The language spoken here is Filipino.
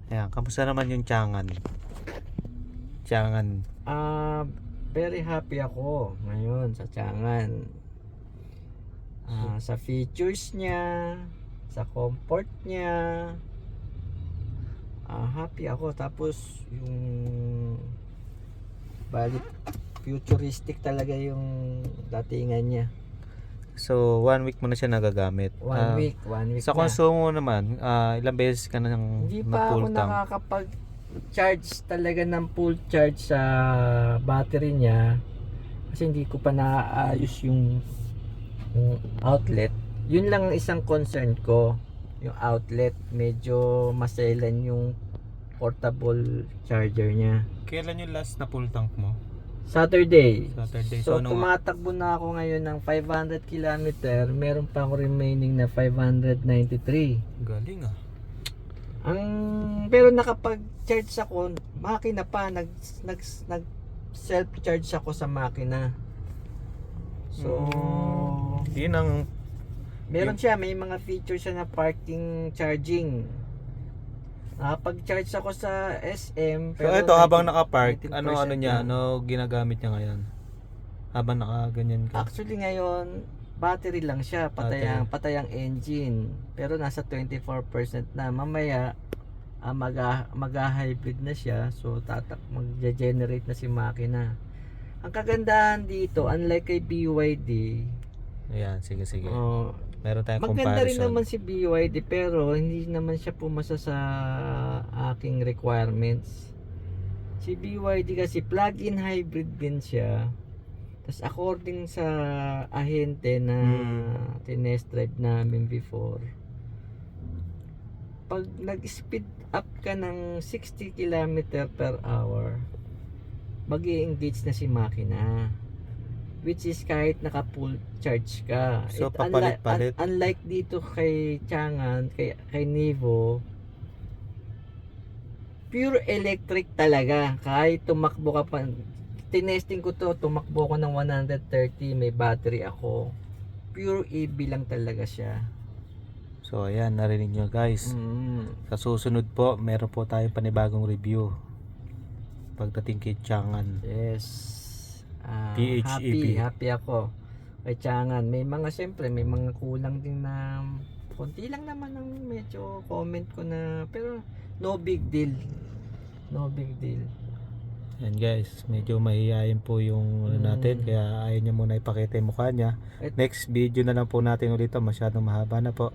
Ayan, kamusta naman yung tiyangan? Tiyangan. Very happy ako ngayon sa Tiangan. Sa features niya, sa comfort niya. Happy ako. Tapos yung balik futuristic talaga yung datingan niya. So, 1 week mo na siya nagagamit. One week Sa na. konsumo naman, ilang beses ka na ng Hindi pa ako full tank? nakakapag-charge talaga ng full charge sa battery niya kasi hindi ko pa naayos yung outlet. Yun lang ang isang concern ko, yung outlet. Medyo maselan yung portable charger niya. Kailan yung last na full tank mo? Saturday. Saturday. So ano nga? tumatakbo na ako ngayon ng 500 km. Meron pa ako remaining na 593. Galing ah. Pero nakapag-charge ako, makina pa, nag self-charge ako sa makina. So, Yun ang meron siya, may mga features siya na parking charging. Nakapag-charge ako sa SM. So ito habang 19% naka-park, ano niya, lang. ano ginagamit niya ngayon? Habang nakaganyan ka. Actually ngayon, battery lang siya, patay ang engine. Pero nasa 24% na. Mamaya mag-hybrid na siya. So mag-generate na si makina. Ang kagandahan dito, unlike kay BYD, Ayan, sige. oh, Meron tayong maganda rin comparison. naman si BYD pero hindi naman siya pumasa sa aking requirements. Si BYD kasi plug-in hybrid din siya. Tapos according sa ahente na tinest drive namin before, pag nag-speed up ka ng 60 km/h, mag-i-engage na si makina. Which is kahit naka full charge ka. So, papalit-palit. Unlike dito kay Tiangan, kay Nivo, pure electric talaga. Kahit tumakbo ka pa, tinesting ko to, tumakbo ko ng 130, may battery ako. Pure EV lang talaga siya. So ayan, narinig nyo guys. Sa susunod po, meron po tayong panibagong review pagdating kay Tiangan. Yes. PHEV. Happy ako kay Tiangan. May mga kulang din na konti lang naman ang medyo comment ko na, pero no big deal. Yan guys, medyo mahihayin po yung natin, kaya ayaw niya muna ipakita yung mukha niya. Next video na lang po natin ulit, masyadong mahaba na po.